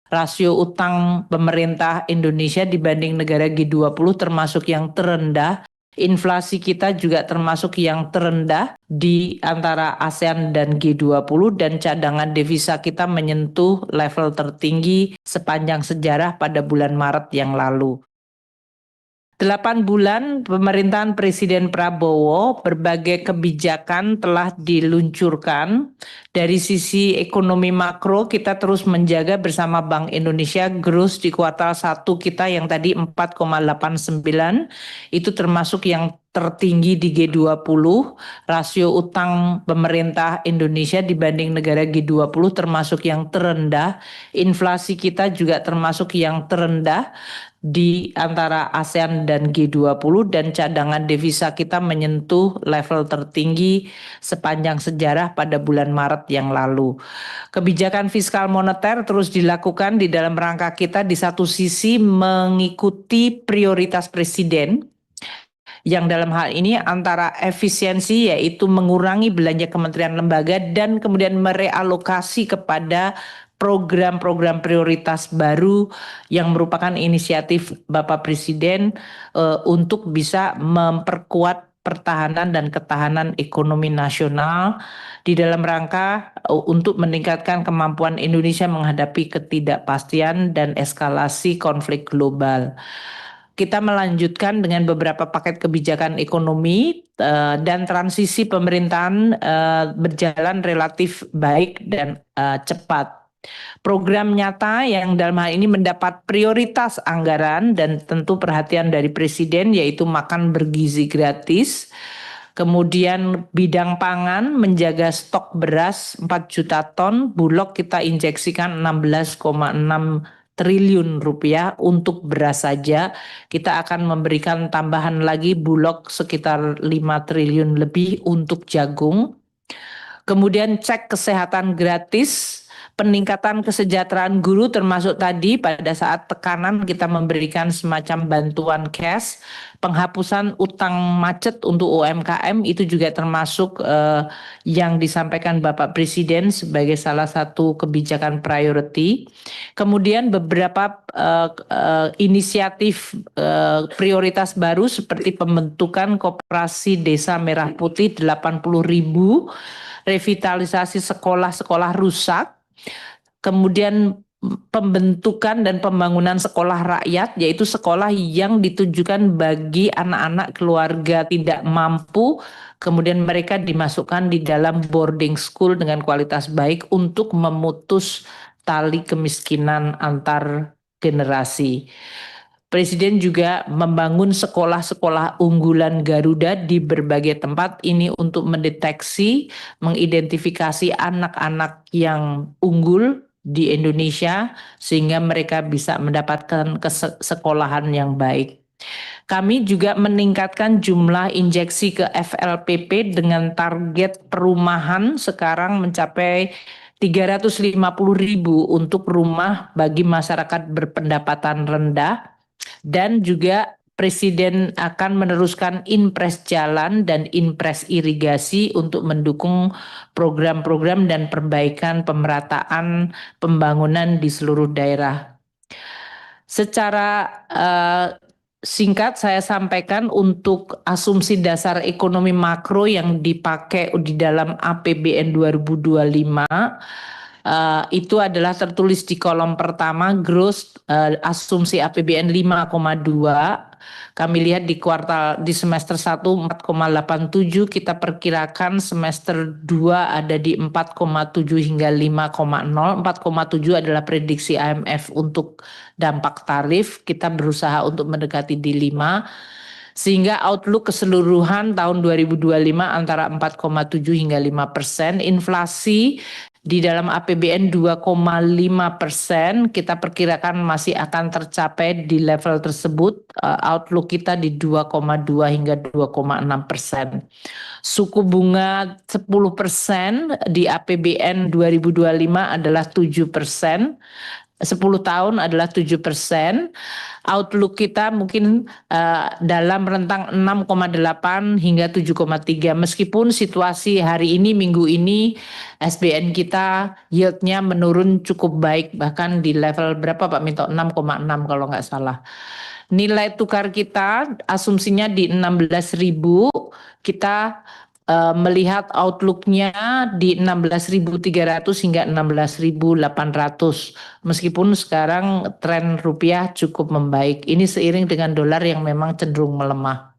rasio utang pemerintah Indonesia dibanding negara G20 termasuk yang terendah. Inflasi kita juga termasuk yang terendah di antara ASEAN dan G20 dan cadangan devisa kita menyentuh level tertinggi sepanjang sejarah pada bulan Maret yang lalu. 8 bulan pemerintahan Presiden Prabowo, berbagai kebijakan telah diluncurkan. Dari sisi ekonomi makro, kita terus menjaga bersama Bank Indonesia growth di kuartal 1 kita yang tadi 4,89, itu termasuk yang tertinggi di G20. Rasio utang pemerintah Indonesia dibanding negara G20 termasuk yang terendah. Inflasi kita juga termasuk yang terendah di antara ASEAN dan G20 dan cadangan devisa kita menyentuh level tertinggi sepanjang sejarah pada bulan Maret yang lalu. Kebijakan fiskal moneter terus dilakukan di dalam rangka kita di satu sisi mengikuti prioritas presiden yang dalam hal ini antara efisiensi yaitu mengurangi belanja kementerian lembaga dan kemudian merealokasi kepada program-program prioritas baru yang merupakan inisiatif Bapak Presiden untuk bisa memperkuat pertahanan dan ketahanan ekonomi nasional di dalam rangka untuk meningkatkan kemampuan Indonesia menghadapi ketidakpastian dan eskalasi konflik global. Kita melanjutkan dengan beberapa paket kebijakan ekonomi dan transisi pemerintahan berjalan relatif baik dan cepat. Program nyata yang dalam hal ini mendapat prioritas anggaran dan tentu perhatian dari Presiden yaitu makan bergizi gratis. Kemudian bidang pangan menjaga stok beras 4 juta ton, Bulog kita injeksikan 16,6 triliun rupiah untuk beras saja. Kita akan memberikan tambahan lagi Bulog sekitar 5 triliun lebih untuk jagung. Kemudian cek kesehatan gratis, peningkatan kesejahteraan guru termasuk tadi pada saat tekanan kita memberikan semacam bantuan cash, penghapusan utang macet untuk UMKM itu juga termasuk yang disampaikan Bapak Presiden sebagai salah satu kebijakan priority. Kemudian beberapa inisiatif prioritas baru seperti pembentukan koperasi Desa Merah Putih 80.000, revitalisasi sekolah-sekolah rusak, kemudian pembentukan dan pembangunan sekolah rakyat, yaitu sekolah yang ditujukan bagi anak-anak keluarga tidak mampu, kemudian mereka dimasukkan di dalam boarding school dengan kualitas baik untuk memutus tali kemiskinan antar generasi. Presiden juga membangun sekolah-sekolah unggulan Garuda di berbagai tempat ini untuk mendeteksi, mengidentifikasi anak-anak yang unggul di Indonesia sehingga mereka bisa mendapatkan sekolahan yang baik. Kami juga meningkatkan jumlah injeksi ke FLPP dengan target perumahan sekarang mencapai 350.000 untuk rumah bagi masyarakat berpendapatan rendah. Dan juga Presiden akan meneruskan impres jalan dan impres irigasi untuk mendukung program-program dan perbaikan pemerataan pembangunan di seluruh daerah. Secara singkat saya sampaikan untuk asumsi dasar ekonomi makro yang dipakai di dalam APBN 2025. Itu adalah tertulis di kolom pertama growth asumsi APBN 5,2. Kami lihat di semester 1 4,87, kita perkirakan semester 2 ada di 4,7 hingga 5,0. 4,7 adalah prediksi IMF untuk dampak tarif, kita berusaha untuk mendekati di 5. Sehingga outlook keseluruhan tahun 2025 antara 4,7 hingga 5%. Inflasi di dalam APBN 2,5%, kita perkirakan masih akan tercapai di level tersebut. Outlook kita di 2,2 hingga 2,6%. Suku bunga 10% di APBN 2025 adalah 7%. 10 tahun adalah 7%. Outlook kita mungkin dalam rentang 6,8 hingga 7,3. Meskipun situasi hari ini, minggu ini, SBN kita yieldnya menurun cukup baik. Bahkan di level berapa Pak Minto? 6,6 kalau nggak salah. Nilai tukar kita asumsinya di 16.000. Kita melihat outlook-nya di 16.300 hingga 16.800. Meskipun sekarang tren rupiah cukup membaik. Ini seiring dengan dolar yang memang cenderung melemah.